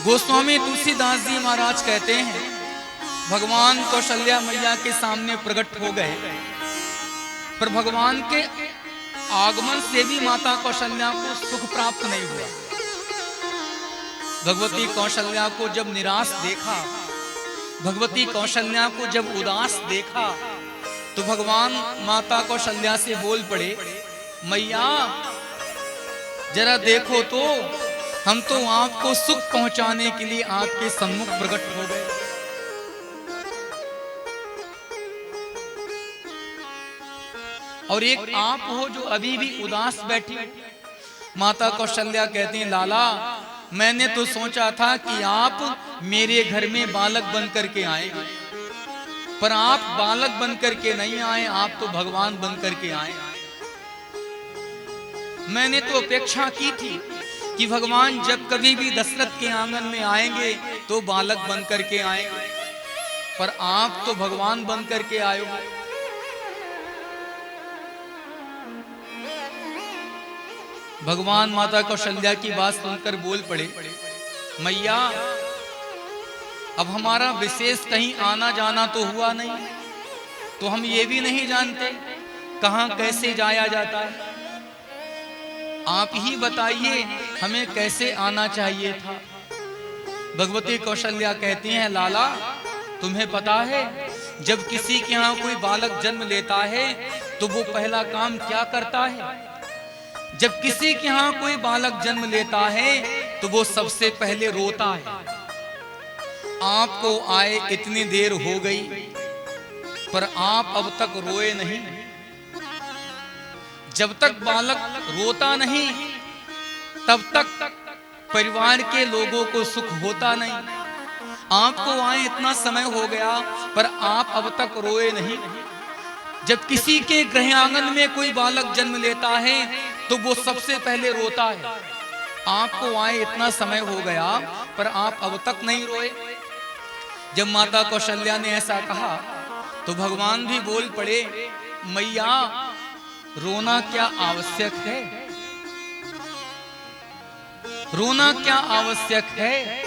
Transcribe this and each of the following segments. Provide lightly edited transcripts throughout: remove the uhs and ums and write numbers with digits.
गोस्वामी तुलसीदास जी महाराज कहते हैं भगवान कौशल्या मैया के सामने प्रकट हो गए, पर भगवान के आगमन से भी माता कौशल्या को सुख प्राप्त नहीं हुआ। भगवती कौशल्या को जब निराश देखा, भगवती कौशल्या को जब उदास देखा, तो भगवान माता कौशल्या से बोल पड़े, मैया जरा देखो तो, हम तो आपको सुख पहुंचाने के लिए आपके सम्मुख प्रकट हो गए। और एक आप हो जो अभी भी उदास बैठी। माता कौशल्या कहती हैं, लाला मैंने तो सोचा था कि आप मेरे घर में बालक बन करके आएंगे, पर आप बालक बन करके नहीं आए, आप तो भगवान बन करके आए। मैंने तो अपेक्षा की थी कि भगवान जब कभी भी दशरथ के आंगन में आएंगे तो बालक बन करके आएंगे, पर आप तो भगवान बन करके आए हो। भगवान माता कौशल्या की बात सुनकर बोल पड़े, मैया अब हमारा विशेष कहीं आना जाना तो हुआ नहीं, तो हम ये भी नहीं जानते कहां कैसे जाया जाता है। आप ही बताइए हमें कैसे आना चाहिए था। भगवती कौशल्या कहती हैं, लाला तुम्हें पता है जब किसी के यहाँ कोई बालक जन्म लेता है तो वो पहला काम क्या करता है? जब किसी के यहाँ कोई बालक जन्म लेता है तो वो सबसे पहले रोता है। आपको आए इतनी देर हो गई, पर आप अब तक रोए नहीं। जब तक बालक रोता नहीं तब तक परिवार के लोगों को सुख होता नहीं। आपको आए इतना समय हो गया, पर आप अब तक रोए नहीं। जब किसी के गृह आंगन में कोई बालक जन्म लेता है तो वो सबसे पहले रोता है। आपको आए इतना समय हो गया, पर आप अब तक नहीं रोए। जब माता कौशल्या ने ऐसा कहा तो भगवान भी बोल पड़े, मैया रोना क्या आवश्यक है? रोना क्या आवश्यक है?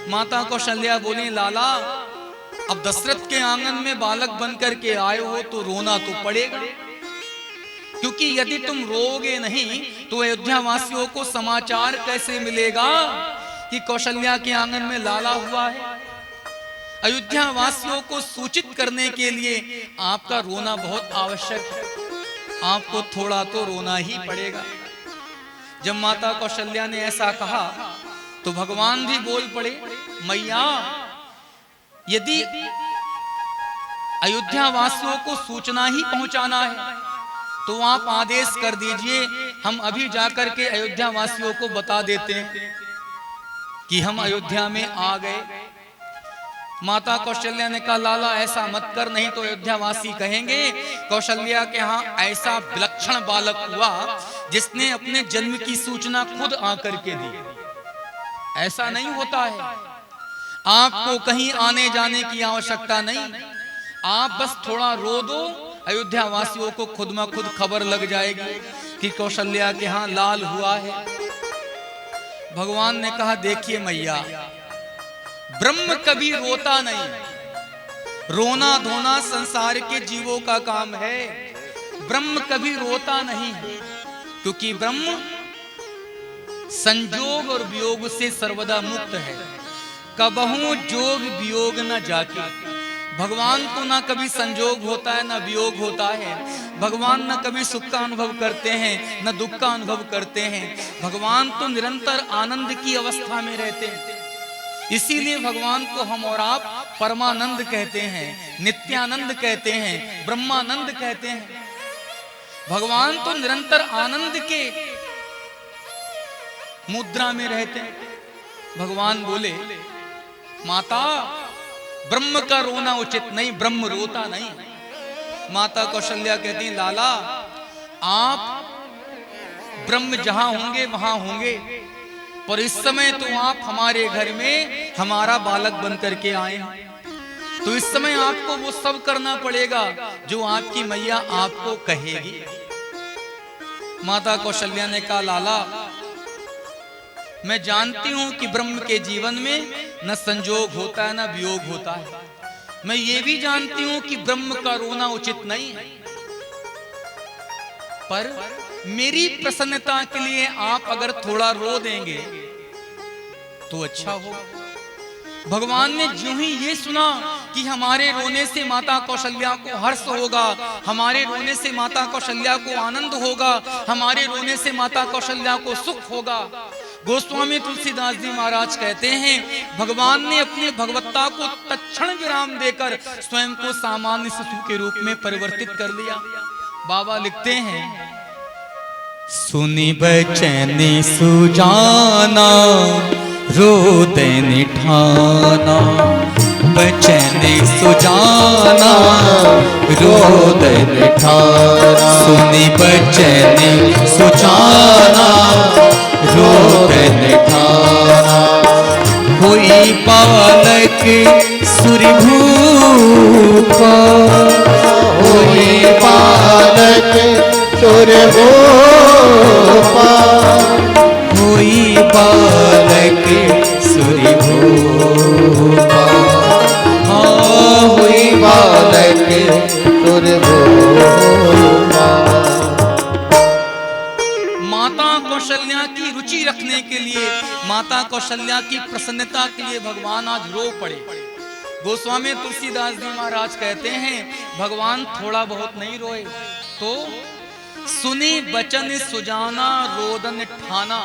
माता कौशल्या बोली, लाला अब दशरथ के आंगन में बालक बन करके आए हो तो रोना तो पड़ेगा, क्योंकि यदि तुम रोगे नहीं तो अयोध्या वासियों को समाचार कैसे मिलेगा कि कौशल्या के आंगन में लाला हुआ है। अयोध्या वासियों को सूचित करने के लिए आपका रोना बहुत आवश्यक है। आपको थोड़ा तो रोना ही पड़ेगा। जब माता कौशल्या ने ऐसा कहा तो भगवान भी बोल पड़े, मैया यदि अयोध्या वासियों को सूचना ही पहुंचाना है तो आप आदेश कर दीजिए, हम अभी जाकर के अयोध्या वासियों को बता देते हैं कि हम अयोध्या में आ गए। माता कौशल्या ने कहा, लाला ऐसा मत कर, नहीं तो अयोध्या वासी कहेंगे कौशल्या के यहाँ ऐसा विलक्षण बालक हुआ जिसने अपने जन्म की सूचना खुद आकर के दी। ऐसा नहीं होता है। आपको कहीं आने जाने की आवश्यकता नहीं, आप बस थोड़ा रो दो, अयोध्या वासियों को खुद में खुद खबर लग जाएगी कि कौशल्या के यहाँ लाल हुआ है। भगवान ने कहा, देखिए मैया ब्रह्म कभी रोता नहीं। रोना धोना संसार के जीवों का काम है, ब्रह्म कभी रोता नहीं, क्योंकि ब्रह्म संजोग और वियोग से सर्वदा मुक्त है। कबहू जोग वियोग न जाके। भगवान को ना कभी संजोग होता है ना वियोग होता है। भगवान न कभी सुख का अनुभव करते हैं न दुख का अनुभव करते हैं। भगवान तो निरंतर आनंद की अवस्था में रहते हैं। इसीलिए भगवान को हम और आप परमानंद कहते हैं, नित्यानंद कहते हैं, ब्रह्मानंद कहते हैं। भगवान तो निरंतर आनंद के मुद्रा में रहते हैं। भगवान बोले, माता ब्रह्म का रोना उचित नहीं, ब्रह्म रोता नहीं। माता कौशल्या कहती हैं, लाला आप ब्रह्म जहां होंगे वहां होंगे, पर इस समय तो आप हमारे घर में हमारा बालक बन करके आए हैं, तो इस समय आपको वो सब करना पड़ेगा जो आपकी मैया आपको कहेगी। माता कौशल्या ने कहा, लाला मैं जानती हूं कि ब्रह्म के जीवन में न संजोग होता है न वियोग होता है। मैं ये भी जानती हूं कि ब्रह्म का रोना उचित नहीं है, पर मेरी प्रसन्नता के लिए आप अगर थोड़ा रो देंगे तो अच्छा हो। भगवान ने जो ही ये सुना कि हमारे रोने से माता कौशल्या को हर्ष होगा, हमारे रोने से माता कौशल्या को आनंद होगा, हमारे रोने से माता कौशल्या को सुख होगा, गोस्वामी तुलसीदास जी महाराज कहते हैं भगवान ने अपनी भगवत्ता को तत्क्षण विराम देकर स्वयं को सामान्य शिशु के रूप में परिवर्तित कर लिया। बाबा लिखते हैं, सुनी बचनी सुजाना रोदन ठाना, बचनी सुजाना रोदन ठाना, सुनी बचनी सुजाना रोदन ठाना, कोई बालक सुरभूपा, कोई बालक सुरभूपा, कोई बालक सुरभूपा, हाँ कोई बालक सुरभूपा। माता कौशल्या की रुचि रखने के लिए, माता कौशल्या की प्रसन्नता के लिए भगवान आज रो पड़े। गोस्वामी तुलसीदास जी महाराज कहते हैं भगवान थोड़ा बहुत नहीं रोए, तो सुनी बचन सुजाना रोदन ठाना,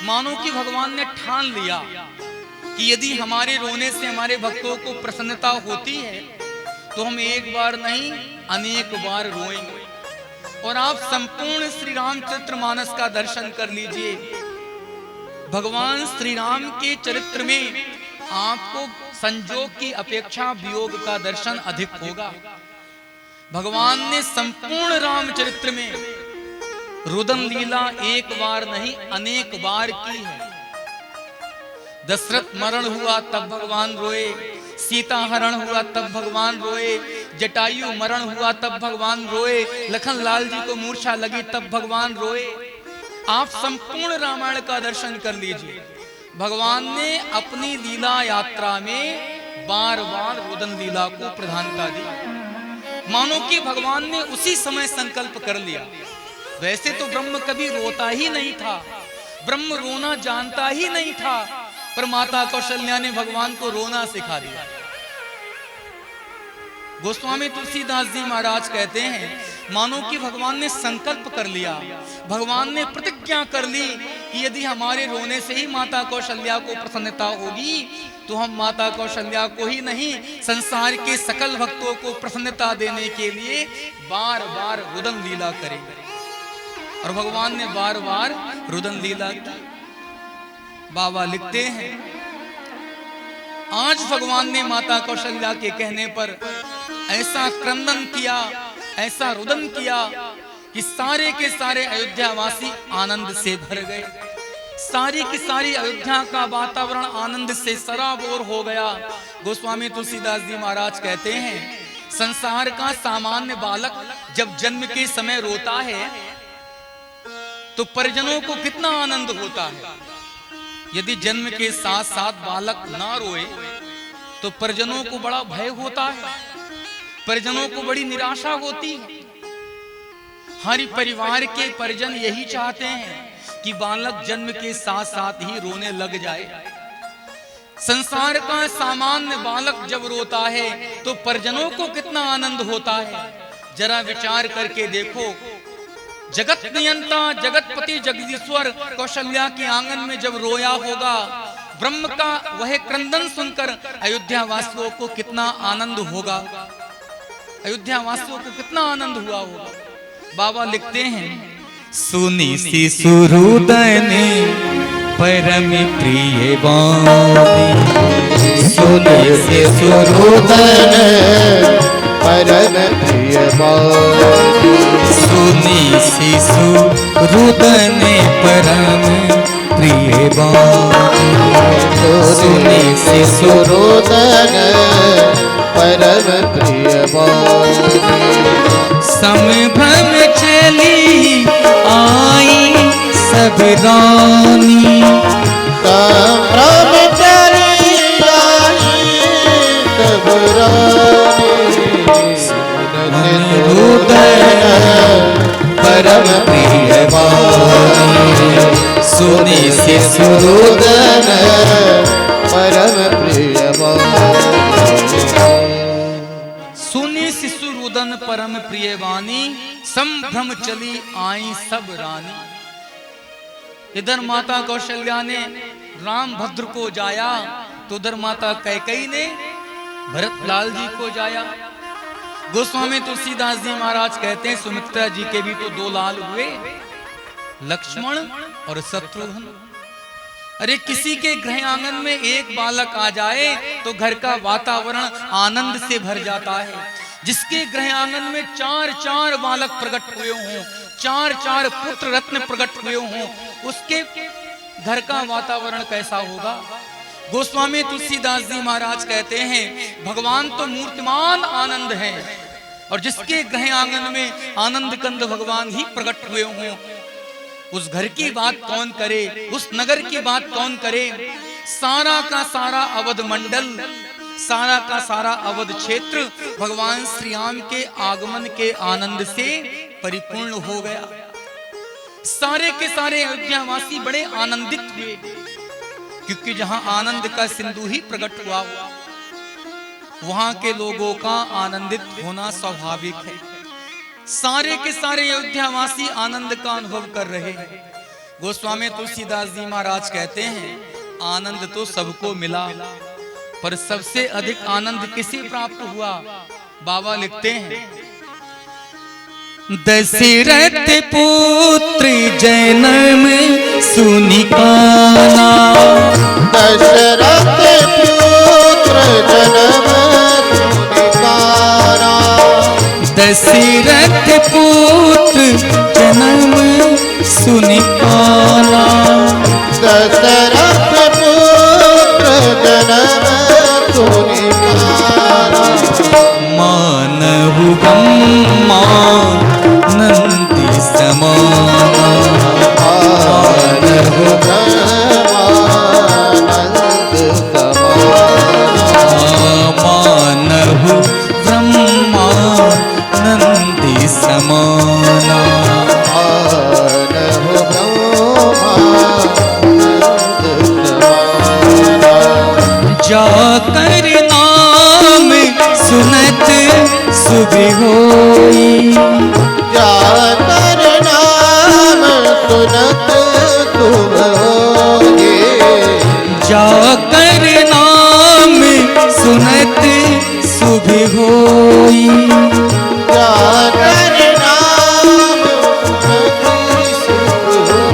मानो कि भगवान ने ठान लिया कि यदि हमारे रोने से हमारे भक्तों को प्रसन्नता होती है तो हम एक बार नहीं अनेक बार रोएंगे। और आप संपूर्ण श्री रामचरित्र मानस का दर्शन कर लीजिए, भगवान श्री राम के चरित्र में आपको संजोग की अपेक्षा वियोग का दर्शन अधिक होगा। भगवान ने संपूर्ण रामचरित्र में रुदन लीला एक बार नहीं अनेक बार की है। दशरथ मरण हुआ तब भगवान रोए, सीता हरण हुआ तब भगवान रोए, जटायु मरण हुआ तब भगवान रोए, लखन लाल जी को मूर्छा लगी तब भगवान रोए। आप संपूर्ण रामायण का दर्शन कर लीजिए, भगवान ने अपनी लीला यात्रा में बार बार रुदन लीला को प्रधानता दी, मानो कि भगवान ने उसी समय संकल्प कर लिया। वैसे तो ब्रह्म कभी रोता ही नहीं था, ब्रह्म रोना जानता ही नहीं था, पर माता कौशल्या ने भगवान को रोना सिखा दिया। गोस्वामी तुलसीदास जी महाराज कहते हैं मानो कि भगवान ने संकल्प कर लिया, भगवान ने प्रतिज्ञा कर ली कि यदि हमारे रोने से ही माता कौशल्या को प्रसन्नता होगी तो हम माता कौशल्या को ही नहीं संसार के सकल भक्तों को प्रसन्नता देने के लिए बार बार रुदन लीला करेंगे। और भगवान ने बार बार रुदन लीला की। बाबा लिखते हैं आज भगवान ने माता कौशल्या के कहने पर ऐसा क्रंदन किया, ऐसा रुदन किया कि सारे के सारे अयोध्यावासी आनंद से भर गए। सारी की सारी अयोध्या का वातावरण आनंद से सराबोर हो गया। गोस्वामी तुलसीदास जी महाराज कहते हैं संसार का सामान्य बालक जब जन्म के समय रोता है तो परिजनों को कितना आनंद होता है। यदि जन्म के साथ साथ बालक ना रोए तो परिजनों को बड़ा भय होता है, परिजनों को बड़ी निराशा होती है। हर परिवार के परिजन यही चाहते हैं कि बालक जन्म के साथ साथ ही रोने लग जाए। संसार का सामान्य बालक जब रोता है तो परिजनों को कितना आनंद होता है। जरा विचार करके देखो, जगत नियंता जगतपति जगदीश्वर कौशल्या के आंगन में जब रोया होगा, ब्रह्म का वह क्रंदन सुनकर अयोध्या वासियों को कितना आनंद होगा, अयोध्या वासियों को कितना आनंद हुआ होगा। बाबा लिखते हैं सुनी शिशु रुदन परम प्रिय वाणी, सुनी शिशु रुदन परम प्रिय वाणी, सुनी शिशु रुदन परम प्रिय वाणी, सुनी शिशु रुदन परम प्रिय वाणी, समभ्रम चली आई सब रानी, सुने शिशुरुदन परम प्रिय सुने शिशुरुदन परम प्रिय वाणी, संभ्रम चली आई सब रानी। इधर माता कौशल्या ने राम भद्र को जाया, तो उधर माता कैकेयी ने भरतलाल जी को जाया। गोस्वामी तुलसीदास जी महाराज कहते हैं सुमित्रा जी के भी तो दो लाल हुए, लक्ष्मण और शत्रुघ्न। अरे किसी के गृह आंगन में एक बालक आ जाए तो घर का वातावरण आनंद से भर जाता है। जिसके गृह आंगन में चार चार बालक प्रकट हुए हों, चार चार पुत्र रत्न प्रकट हुए हों, उसके घर का वातावरण कैसा होगा। गोस्वामी तुलसीदास जी महाराज कहते हैं भगवान तो मूर्तिमान आनंद है, और जिसके गृह आंगन में आनंद कंद भगवान ही प्रकट हुए हों, उस घर की बात कौन करे, उस नगर की बात कौन करे। सारा का सारा अवध मंडल, सारा का सारा अवध क्षेत्र भगवान श्री राम के आगमन के आनंद से परिपूर्ण हो गया। सारे के सारे अयोध्यावासी बड़े आनंदित हुए, क्योंकि जहां आनंद का सिंधु ही प्रकट हुआ, वहां के लोगों का आनंदित होना स्वाभाविक है। सारे के सारे अयोध्यावासी आनंद का अनुभव कर रहे हैं। गोस्वामी तुलसीदास जी महाराज कहते हैं आनंद तो सबको मिला, पर सबसे अधिक आनंद किसे प्राप्त हुआ। बाबा लिखते हैं दशरथ पुत्र जन्म सुनि काना, दशरथ पुत्र जन्म सुनि काना, दशरथ पुत्र जन्म सुनि काना, दशरथ पुत्र जन्म सुनि काना, मानहु ब्रह्मा नंदी समाना, मानहु ब्रह्मानंद समाना, मानहु ब्रह्मा नंदी समाना, मानहु ब्रह्मानंद समाना, जाकर नाम सुनत शुभ होई, जाकर नाम सुनत शुभ होई, जाकर नाम सुनत शुभ होई, जाकर नाम सुनत शुभ होई,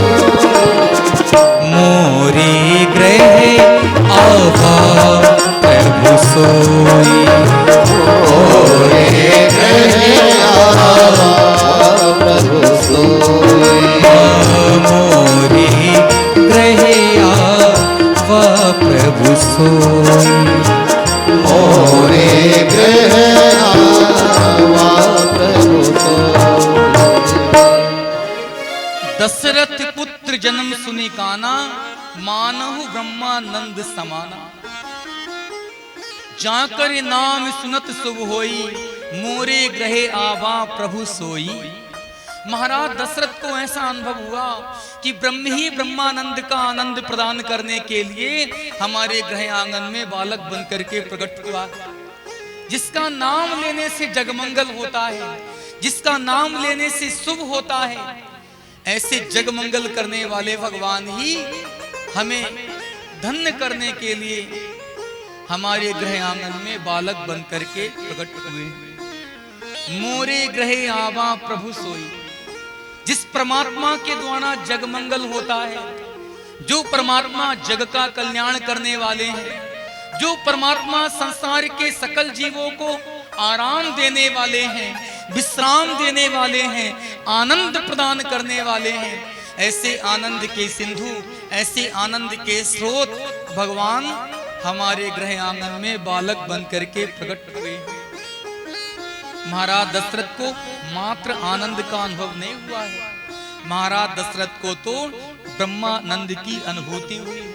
मोरे ग्रह आवा प्रभु सोई, मोरे ग्रह आवा प्रभु सोई, मोरे ग्रह आवा प्रभु सोई, मोरे ग्रह आवा प्रभु सोई। दशरथ पुत्र जन्म सुनि काना, मानहु ब्रह्मानंद समाना, जाकर नाम सुनत शुभ होई, मोरे ग्रहे आवा प्रभु सोई। महाराज दशरथ को ऐसा अनुभव हुआ कि ब्रह्म ही ब्रह्मानंद का आनंद प्रदान करने के लिए हमारे गृह आंगन में बालक बनकर के प्रकट हुआ, जिसका नाम लेने से जगमंगल होता है, जिसका नाम लेने से शुभ होता है। ऐसे जगमंगल करने वाले भगवान ही हमें धन्य करने के लिए हमारे गृह आंगन में बालक बन करके प्रकट हुए। मोरे ग्रहे आवा प्रभु सोई, जिस परमात्मा के द्वारा जगमंगल होता है, जो परमात्मा जग का कल्याण करने वाले हैं, जो परमात्मा संसार के सकल जीवों को आराम देने वाले हैं, विश्राम देने वाले हैं, आनंद प्रदान करने वाले हैं, ऐसे आनंद के सिंधु, ऐसे आनंद के स्रोत भगवान हमारे गृह आंगन में बालक बन करके प्रकट हुए। महाराज दशरथ को मात्र आनंद का अनुभव नहीं हुआ है, महाराज दशरथ को तो ब्रह्मानंद की अनुभूति हुई है।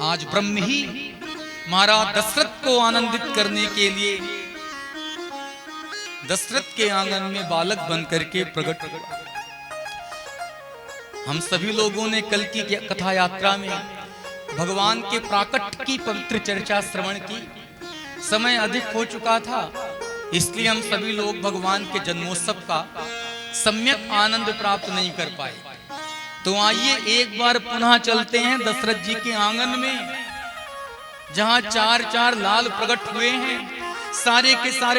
आज ब्रह्म ही महाराज दशरथ को आनंदित करने के लिए दशरथ के आंगन में बालक बन करके प्रकट हुआ। हम सभी लोगों ने कल की कथा यात्रा में भगवान के प्राकट्य की पवित्र चर्चा श्रवण की। समय अधिक हो चुका था, इसलिए हम सभी लोग भगवान के जन्मोत्सव का सम्यक आनंद प्राप्त नहीं कर पाए। तो आइए एक बार पुनः चलते हैं दशरथ जी के आंगन में, जहां चार चार लाल प्रकट हुए हैं। सारे के सारे